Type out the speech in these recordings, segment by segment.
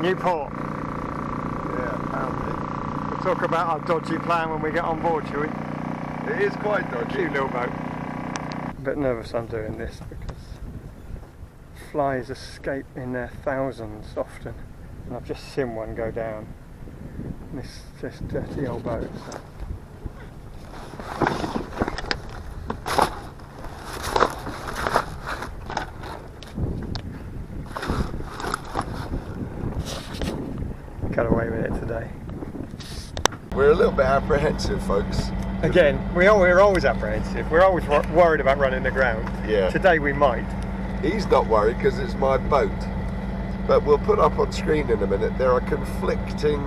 Newport. Yeah, apparently. We'll talk about our dodgy plan when we get on board, shall we? It is quite dodgy. Cute little boat. A bit nervous I'm doing this because flies escape in their thousands often, and I've just seen one go down. This dirty old boat. So. Got away with it today. We're a little bit apprehensive, folks. Again, we're always apprehensive. We're always worried about running aground. Yeah. Today we might. He's not worried because it's my boat. But we'll put up on screen in a minute. There are conflicting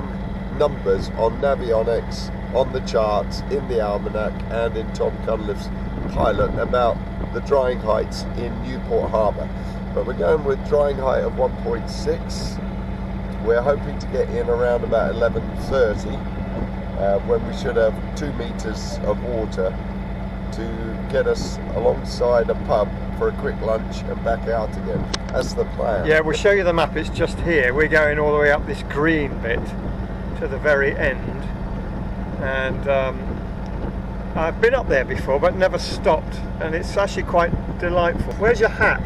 numbers on Navionics, on the charts, in the almanac, and in Tom Cunliffe's pilot about the drying heights in Newport Harbour. But we're going with drying height of 1.6. We're hoping to get in around about 11:30 when we should have 2 meters of water to get us alongside a pub for a quick lunch and back out again. That's the plan. Yeah, we'll show you the map. It's just here. We're going all the way up this green bit to the very end. And I've been up there before but never stopped, and it's actually quite delightful. Where's your hat?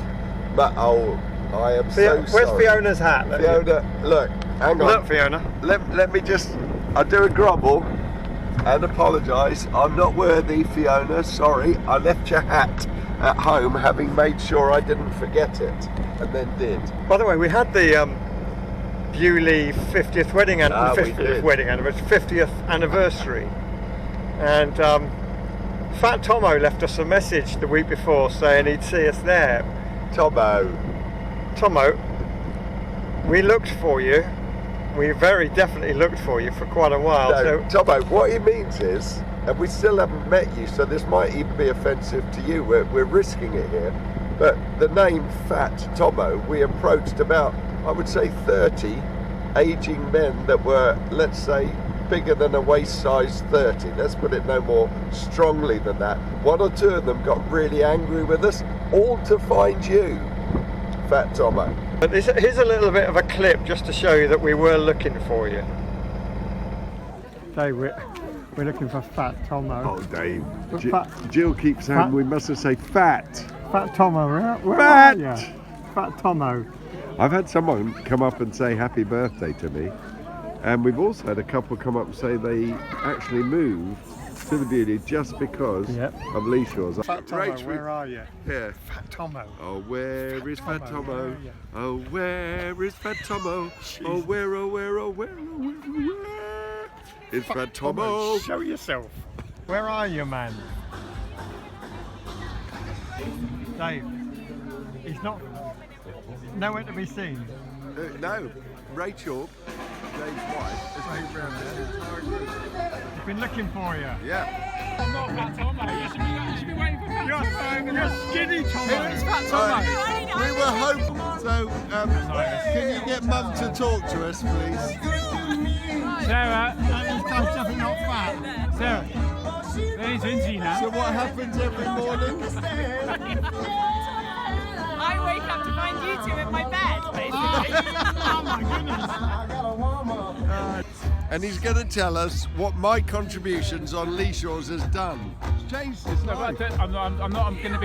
But I am so sorry. Where's Fiona's hat? Fiona, look, hang on. Look, Fiona. Let me just, I do a grovel and apologise. I'm not worthy, Fiona, sorry. I left your hat at home having made sure I didn't forget it, and then did. By the way, we had the Bewley 50th wedding anniversary, 50th anniversary, and Fat Tomo left us a message the week before saying he'd see us there. Tomo, we looked for you. We very definitely looked for you for quite a while. No, Tomo, what he means is, and we still haven't met you, so this might even be offensive to you. We're risking it here. But the name Fat Tomo, we approached about, I would say, 30 aging men that were, let's say, bigger than a waist size 30. Let's put it no more strongly than that. 1 or 2 of them got really angry with us, all to find you, Fat Tomo. But here's a little bit of a clip just to show you that we were looking for you. Dave, we're looking for Fat Tomo. Oh, Dave. Jill keeps saying we mustn't say fat. Fat Tomo, where Fat! are you? Fat Tomo. I've had someone come up and say happy birthday to me, and we've also had a couple come up and say they actually moved to the Beauty just because of Lee Shores. Fat Tomo, where are you? Yeah. Fat Tomo. Oh, where is Fat Tomo? Oh, where is Fat Tomo? Jeez. Oh, where, oh, where, oh, where, oh, where, oh, where is Fat Tomo? Show yourself. Where are you, man? Dave, he's not nowhere to be seen. No, Rachel, Dave's wife, has been around there. He's been looking for you. Yeah. I'm not Fat Tomo. You should be waiting for Fat Tomo. You're skinny Tomo. Who is Fat Tomo? We were hoping, so can you get Mum to talk to us, please? Sarah. This guy's definitely not fat. Sarah. There's Inzy now. So what happens every morning? I wake up to find you two in my bed, basically. Oh my goodness. And he's going to tell us what my contributions on Lee Shores has done. It's changed his No, life. but I'm going to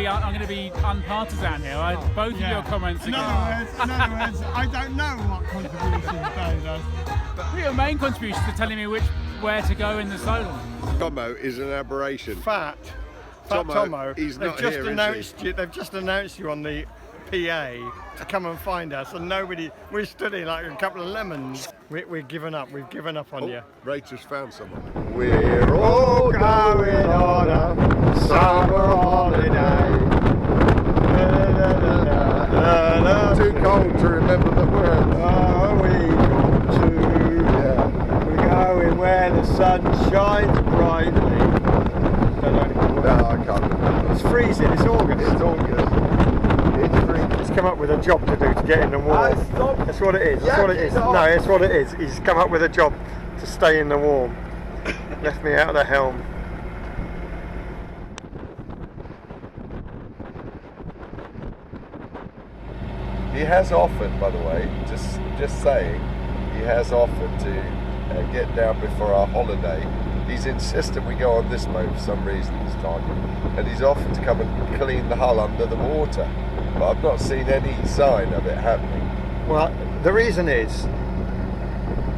be unpartisan here. Both of your comments are In other words, I don't know what contributions Dave does. Your main contributions are telling me where to go in the Solent. Tomo is an aberration. Fat Tomo. He's They've not just here, announced you. They've just announced you on the PA to come and find us, and nobody. We stood here like a couple of lemons. We're giving up. We've given up on you. Rachel's found someone. We're all going on a summer holiday. Too cold to remember the words. Are we going to? Yeah. We're going where the sun shines brightly. No, I can't remember. It's freezing. It's August. It's August. It's freezing. He's come up with a job to do to get in the warm. Stop. That's what it is. That's what it is. No, that's what it is. He's come up with a job to stay in the warm. Left me out of the helm. He has offered, by the way, just saying, he has offered to get down before our holiday. He's insisted we go on this boat for some reason this time, and he's offered to come and clean the hull under the water, but I've not seen any sign of it happening. Well, the reason is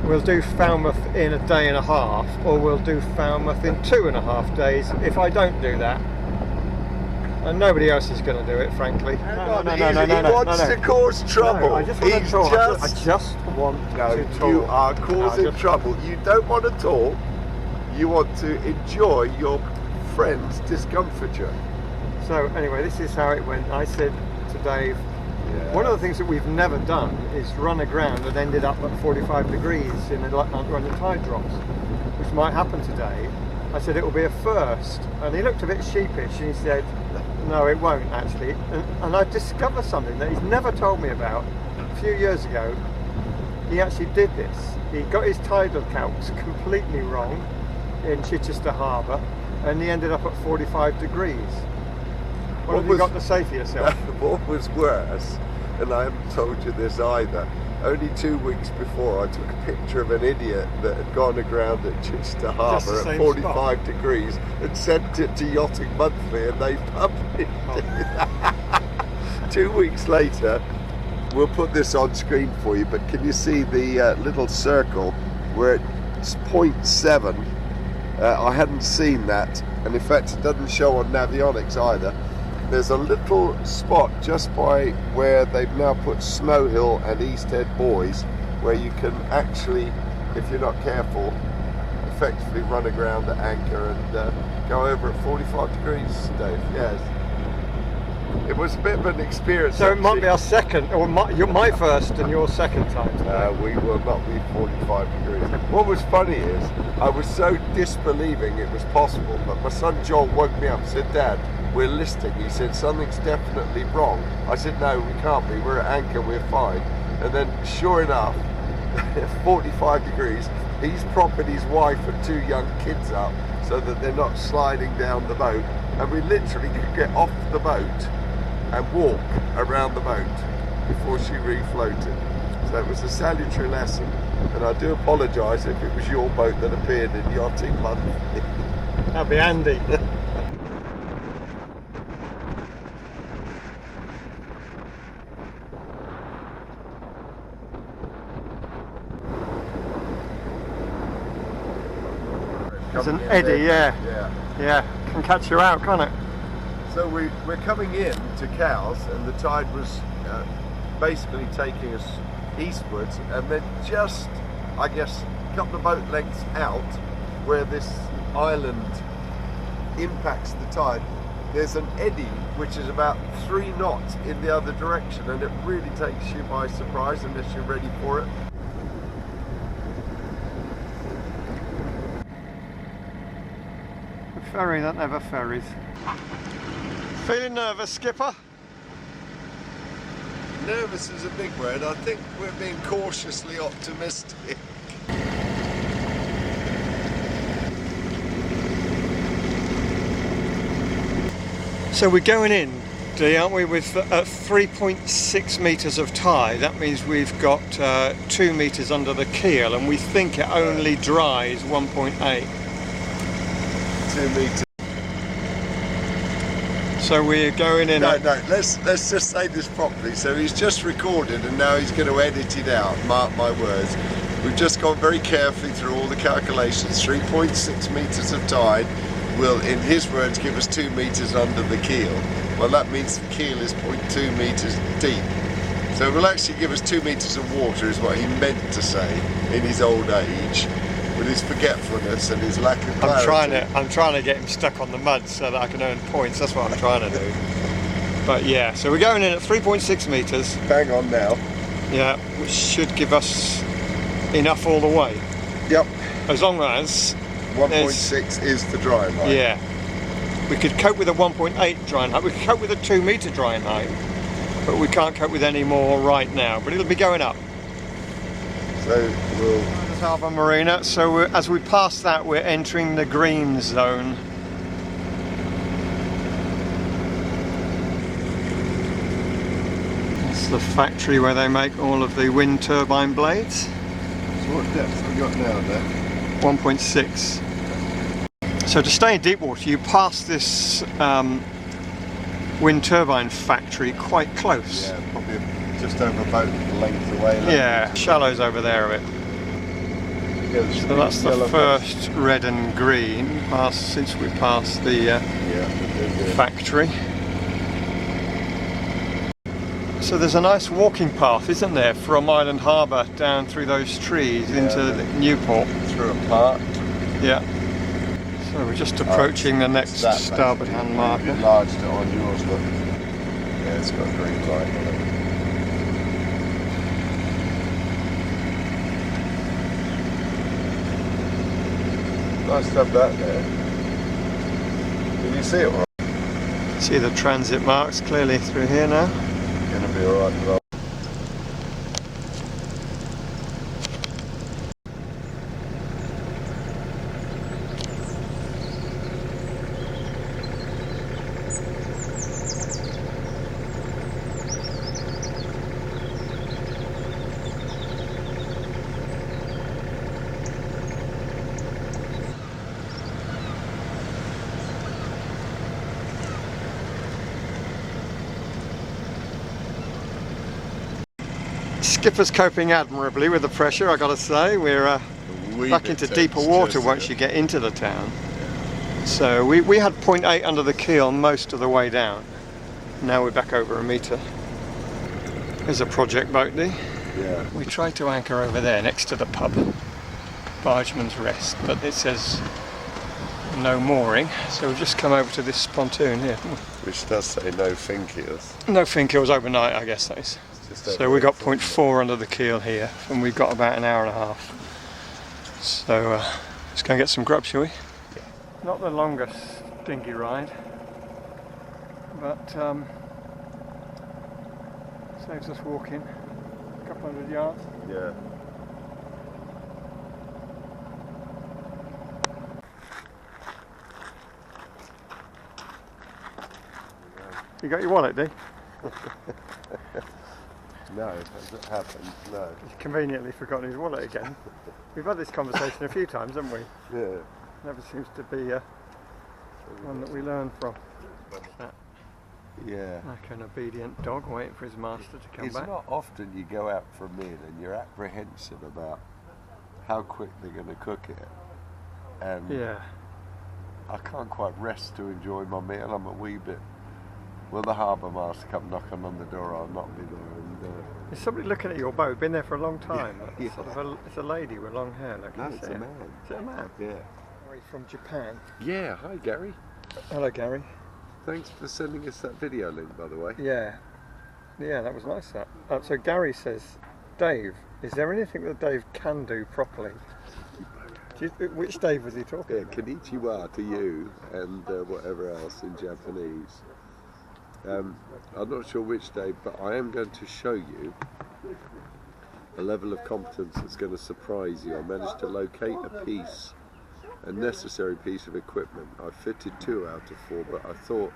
we'll do Falmouth in a day and a half, or we'll do Falmouth in 2.5 days if I don't do that. And nobody else is going to do it, frankly. He wants to cause trouble. No, I just want to talk. I just want to talk. You are causing trouble. You don't want to talk. You want to enjoy your friend's discomfiture. So anyway, this is how it went. I said to Dave, one of the things that we've never done is run aground and ended up at 45 degrees in when the tide drops, which might happen today. I said it will be a first, and he looked a bit sheepish and he said, no, it won't actually. And I discovered something that he's never told me about. A few years ago, he actually did this. He got his tidal calcs completely wrong in Chichester Harbour, and he ended up at 45 degrees. What have you got to say for yourself? What was worse, and I haven't told you this either, only 2 weeks before I took a picture of an idiot that had gone aground at Chichester Harbour at 45 degrees and sent it to Yachting Monthly, and they published it. 2 weeks later, we'll put this on screen for you, but can you see the little circle where it's 0.7? I hadn't seen that, and in fact it doesn't show on Navionics either. There's a little spot just by where they've now put Snow Hill and East Head Buoys, where you can actually, if you're not careful, effectively run aground at anchor and go over at 45 degrees, Dave. Yes. It was a bit of an experience. So it might be our second, or my first and your second time today. We will not be 45 degrees. What was funny is, I was so disbelieving it was possible, but my son John woke me up and said, Dad, we're listing. He said, something's definitely wrong. I said, no, we can't be. We're at anchor, we're fine. And then, sure enough, 45 degrees, he's propping his wife and 2 young kids up so that they're not sliding down the boat. And we literally could get off the boat and walk around the boat before she refloated. So it was a salutary lesson, and I do apologise if it was your boat that appeared in Yachting Monthly. That'd be handy. There's an eddy, yeah, can catch you out, can't it? So we're coming in to Cowes, and the tide was basically taking us eastwards, and then just, I guess, a couple of boat lengths out where this island impacts the tide, there's an eddy which is about 3 knots in the other direction, and it really takes you by surprise unless you're ready for it. A ferry that never ferries. Feeling nervous, skipper? Nervous is a big word. I think we're being cautiously optimistic. So we're going in, Dee, aren't we, with 3.6 metres of tide. That means we've got 2 metres under the keel, and we think it only dries 1.8. 2 metres. So we're going in. No, let's just say this properly. So he's just recorded, and now he's going to edit it out. Mark my words. We've just gone very carefully through all the calculations. 3.6 metres of tide will, in his words, give us 2 metres under the keel. Well, that means the keel is 0.2 metres deep. So it will actually give us 2 metres of water, is what he meant to say in his old age, with his forgetfulness and his lack of clarity. I'm trying to get him stuck on the mud so that I can earn points. That's what I'm trying to do. But yeah, so we're going in at 3.6 metres. Bang on now. Yeah, which should give us enough all the way. Yep. As long as 1.6 is the drying height. Yeah. We could cope with a 1.8 drying height. We could cope with a 2 metre drying height, but we can't cope with any more right now. But it'll be going up. So we'll. Harbour Marina. So as we pass that, we're entering the green zone. It's the factory where they make all of the wind turbine blades. What depth have we got now there? 1.6. So to stay in deep water, you pass this wind turbine factory quite close. Yeah, probably just over about the length away. Yeah, shallows over there a bit. Yeah, So that's the first red and green since we passed the factory. So there's a nice walking path, isn't there, from Island Harbour down through those trees into Newport. Through a park. Yeah. So we're just approaching the next starboard hand marker. You enlarged it on yours, look. Yeah, it's got a green light on it. Nice to have that there. Can you see it all right? See the transit marks clearly through here now. Gonna be alright for that. Skipper's coping admirably with the pressure, I gotta say. We're back into deeper water once you get into the town. So we had 0.8 under the keel most of the way down. Now we're back over a metre. There's a project boat there. Yeah. We tried to anchor over there next to the pub, Bargeman's Rest, but it says no mooring, so we've just come over to this pontoon here. Which does say no fin keels. No fin keels overnight, I guess that is. So we got 0.4 under the keel here, and we've got about an hour and a half. So let's go and get some grub, shall we? Yeah. Not the longest dinghy ride, but saves us walking a couple hundred yards. Yeah. You got your wallet, Dee? No, it hasn't happened, no. He's conveniently forgotten his wallet again. We've had this conversation a few times, haven't we? Yeah. Never seems to be one that we learn from. That, Yeah. like an obedient dog waiting for his master to come It's back. not often you go out for a meal and you're apprehensive about how quick they're going to cook it. And Yeah. I can't quite rest to enjoy my meal. I'm a wee bit. Will the harbour master come knocking on the door? I'll not be there. And, There's somebody looking at your boat, been there for a long time. Yeah. It's, sort of it's a lady with long hair. Look, no, can you it's see a it? man. Is it a man? Yeah. Oh, he's from Japan. Yeah. Hi, Gary. Hello, Gary. Thanks for sending us that video link, by the way. Yeah. Yeah, that was nice, that. So Gary says, Dave, is there anything that Dave can do properly? Which Dave was he talking Yeah, about? konnichiwa to you and whatever else in Japanese. I'm not sure which Dave, but I am going to show you a level of competence that's going to surprise you. I managed to locate a necessary piece of equipment. I fitted 2 out of 4, but I thought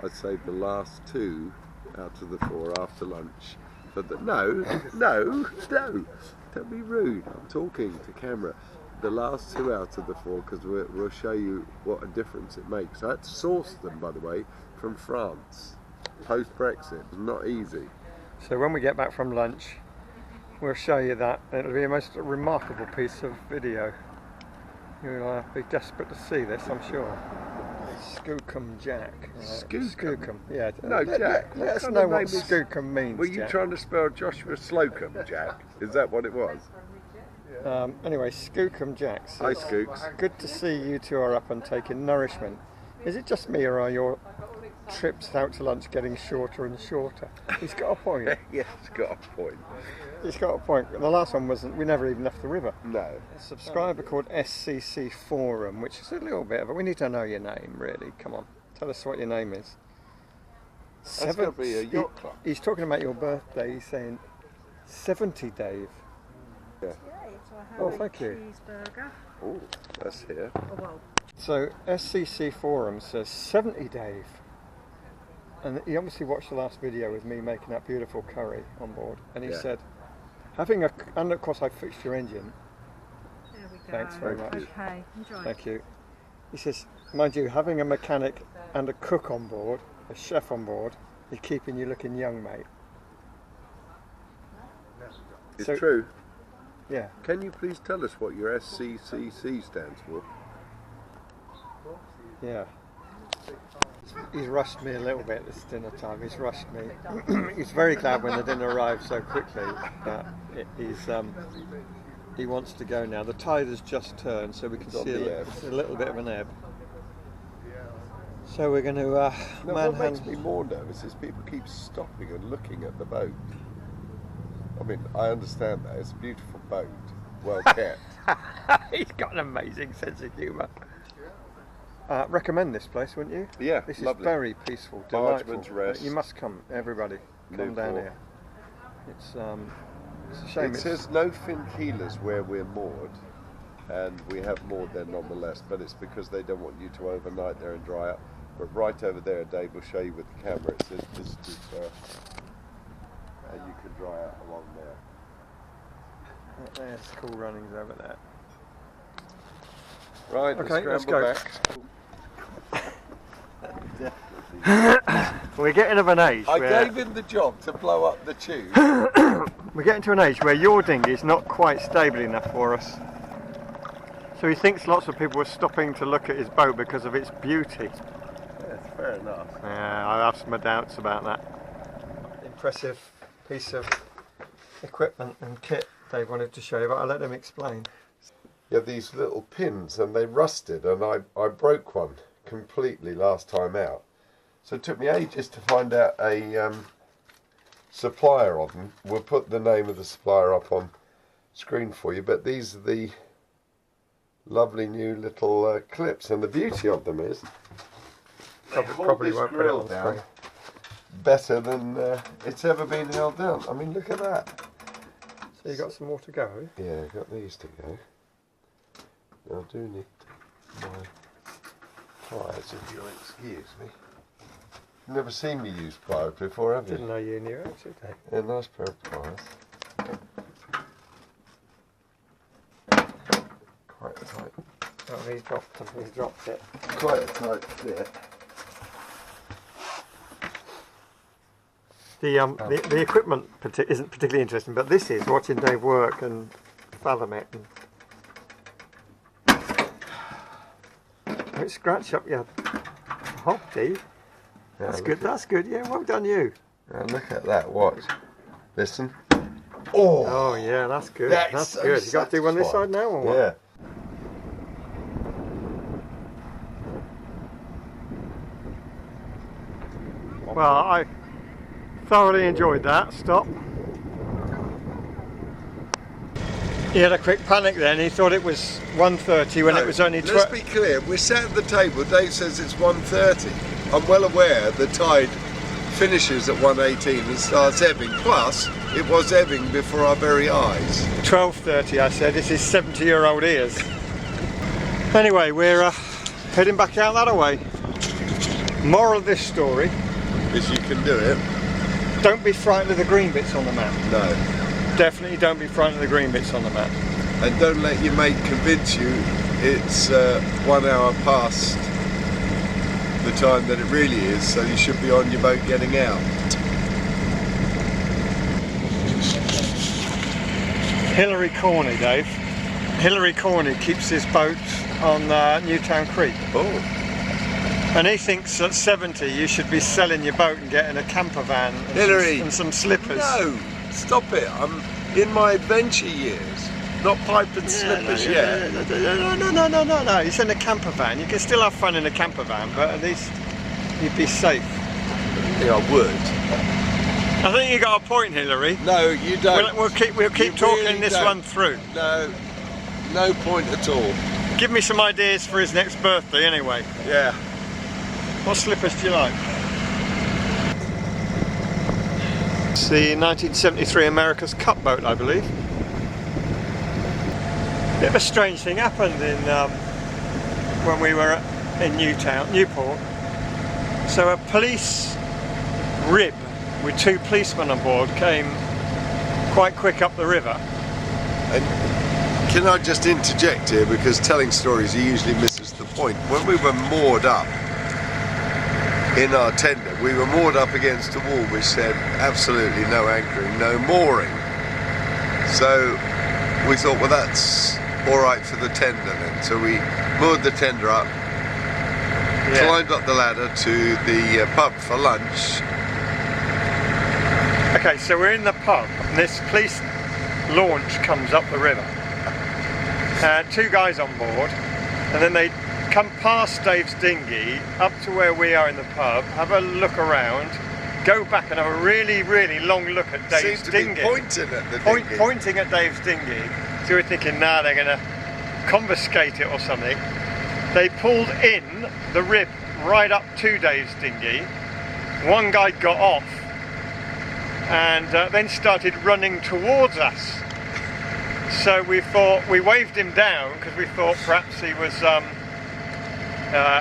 I'd save the last 2 out of the 4 after lunch. But no, don't be rude. I'm talking to camera. The last 2 out of the 4, because we'll show you what a difference it makes. I had to source them, by the way, from France. Post-Brexit, it's not easy. So when we get back from lunch, we'll show you that. It'll be a most remarkable piece of video. You'll be desperate to see this, I'm sure. Skookum Jack. Right? Skookum? Yeah. No, Jack. Let us know what Skookum means. Were you Jack. trying to spell Joshua Slocum, Jack? Is that what it was? Anyway, Skookum Jack says, Hi, Skooks. good to see you two are up and taking nourishment. Is it just me, or are your trips out to lunch getting shorter and shorter? He's got a point. Yes, it's got a point. He's got a point. The last one wasn't, we never even left the river. No. A subscriber called SCC Forum, which is a little bit of a, we need to know your name, really. Come on, tell us what your name is. That's got to be a yacht club. He's talking about your birthday. He's saying 70, Dave. Yeah. Oh, thank you. Cheeseburger. Oh, that's here. Oh, well. So SCC Forum says 70, Dave. And he obviously watched the last video with me making that beautiful curry on board, and he Yeah. said, and of course I fixed your engine, Thanks very much. Okay, enjoy. Thank you. He says, mind you, having a mechanic and a cook on board, a chef on board, is keeping you looking young, mate. It's So- true. Yeah. Can you please tell us what your SCCC stands for? Yeah. He's rushed me a little bit this dinner time. He's rushed me. He's very glad when the dinner arrived so quickly. But he wants to go now. The tide has just turned, so we can see it's a little bit of an ebb. So we're going to No, what makes manhandle. me more nervous is people keep stopping and looking at the boat. I mean, I understand that. It's a beautiful boat, well kept. He's got an amazing sense of humour. Recommend this place, wouldn't you? Yeah, This lovely. is very peaceful, delightful. Bargeman's Rest. You must come, everybody. Come down Newport. here. It's a shame. It says no fin keelers where we're moored, and we have moored there nonetheless, but it's because they don't want you to overnight there and dry up. But right over there, Dave will show you with the camera, it says visitors first, and you can dry out along there. There's cool runnings over there. Right, Okay, let's scramble go. back. We're getting of an age I where gave him the job to blow up the tube. we're getting to an age where your dinghy is not quite stable enough for us. So he thinks lots of people are stopping to look at his boat because of its beauty. That's fair enough. Yeah, I have some doubts about that. Impressive piece of equipment and kit they wanted to show you, but I'll let them explain. You have these little pins and they rusted, and I broke one completely last time out. So it took me ages to find out a supplier of them. We'll put the name of the supplier up on screen for you, but these are the lovely new little clips, and the beauty of them is Probably won't put it on down screen. better than it's ever been held down. I mean, look at that. So you got some more to go, have you? Yeah, got these to go. Now I do need my pliers, if you'll excuse me. You've never seen me use pliers before, have you? Didn't know you knew it today. A nice pair of pliers. Quite tight. Oh, he's dropped them. He's dropped it. Quite a tight fit. The equipment isn't particularly interesting, but this is watching Dave work and fathom it. Don't scratch up your hob, Dave. That's good. That's good. Yeah, well done, you. Now look at that. Watch. Listen. Oh. Oh yeah, that's good. That's That's so good. You got to do one this satisfying. side now, or what? Yeah. Well, I thoroughly enjoyed that. Stop. He had a quick panic then. He thought it was 1:30 when it was only 12. Let's be clear. We're sat at the table. Dave says it's 1:30. I'm well aware the tide finishes at 1:18 and starts ebbing. Plus, it was ebbing before our very eyes. 12:30, I said. This is 70-year-old ears. Anyway, we're heading back out that way. Moral of this story: As you can do it. don't be frightened of the green bits on the map. No. Definitely don't be frightened of the green bits on the map. And don't let your mate convince you it's 1 hour past the time that it really is, so you should be on your boat getting out. Hillary Corney, Dave. Hillary Corney keeps his boat on Newtown Creek. Oh. And he thinks at 70 you should be selling your boat and getting a camper van and Hillary, and some slippers. No, stop it. I'm in my adventure years. Not pipe and slippers yet. No. He's in a camper van. You can still have fun in a camper van, but at least you'd be safe. Yeah, I would. I think you got a point, Hillary. No, you don't. We'll keep You talking really this don't. one through. No point at all. Give me some ideas for his next birthday anyway. Yeah. What slippers do you like? It's the 1973 America's Cup boat, I believe. Bit of a strange thing happened in when we were in Newport. So a police rib with 2 policemen on board came quite quick up the river. And Can I just interject here, because telling stories usually misses the point. When we were moored up in our tender, we were moored up against a wall which said absolutely no anchoring, no mooring. So we thought, well, that's all right for the tender then. So we moored the tender up, climbed up the ladder to the pub for lunch. Okay, so we're in the pub, and this police launch comes up the river. Two guys on board, and then they come past Dave's dinghy up to where we are in the pub, have a look around, go back and have a really, really long look at Dave's dinghy. Pointing at the dinghy. Pointing at Dave's dinghy. So we're thinking, nah, they're going to confiscate it or something. They pulled in the rib right up to Dave's dinghy. One guy got off and then started running towards us. So we thought, we waved him down because we thought perhaps he was,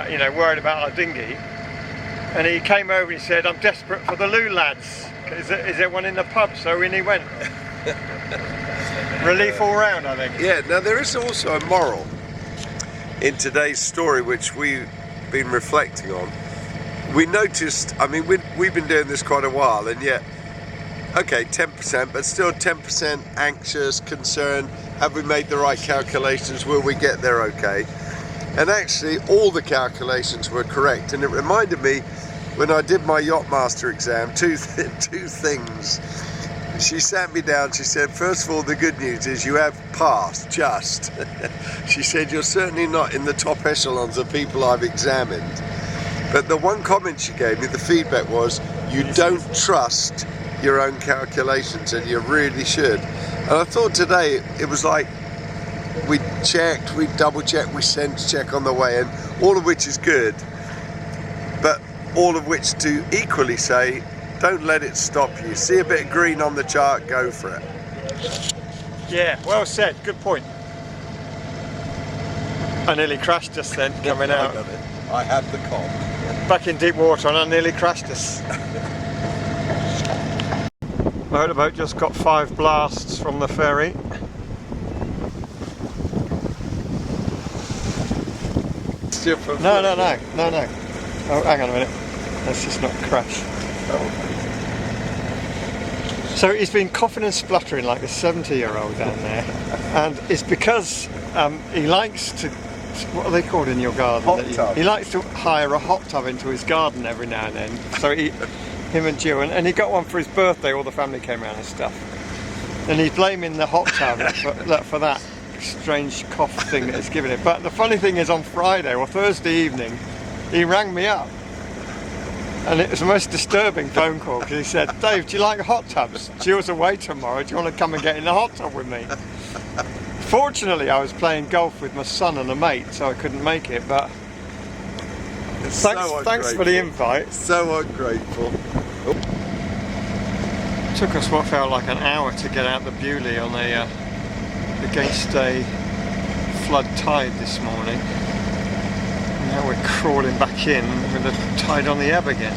you know, worried about our dinghy. And he came over and he said, I'm desperate for the loo, lads. Is there one in the pub? So in he went. Relief all round, I think. Yeah, now there is also a moral in today's story which we've been reflecting on. We noticed, I mean, we've been doing this quite a while, and yet, okay, 10%, but still 10% anxious, concerned, have we made the right calculations, will we get there okay? And actually all the calculations were correct, and it reminded me when I did my Yachtmaster exam, two things. She sat me down, she said, first of all, the good news is you have passed, just. She said, you're certainly not in the top echelons of people I've examined. But the one comment she gave me, the feedback was, you don't trust your own calculations, and you really should. And I thought today it was like we checked, we double checked, we sense check on the way in, all of which is good, but all of which to equally say, don't let it stop you. See a bit of green on the chart, go for it. Yeah, well said, good point. I nearly crashed just then, coming out. I had the comp. Back in deep water, and I nearly crashed us. Motorboat just got 5 blasts from the ferry. No. Oh, hang on a minute. Let's just not crash. So he's been coughing and spluttering like a 70-year-old down there, and it's because he likes to, what are they called in your garden? Hot tub. He likes to hire a hot tub into his garden every now and then. So him and Jill, and he got one for his birthday, all the family came around and stuff. And he's blaming the hot tub for that strange cough thing that it's given him. But the funny thing is, on Friday or Thursday evening, he rang me up. And it was the most disturbing phone call, because he said, Dave, do you like hot tubs? Jill's away tomorrow, do you want to come and get in the hot tub with me? Fortunately, I was playing golf with my son and a mate, so I couldn't make it, but thanks for the invite. So ungrateful. It took us what felt like an hour to get out the Bewley on against a flood tide this morning. Now we're crawling back in with the tide on the ebb again.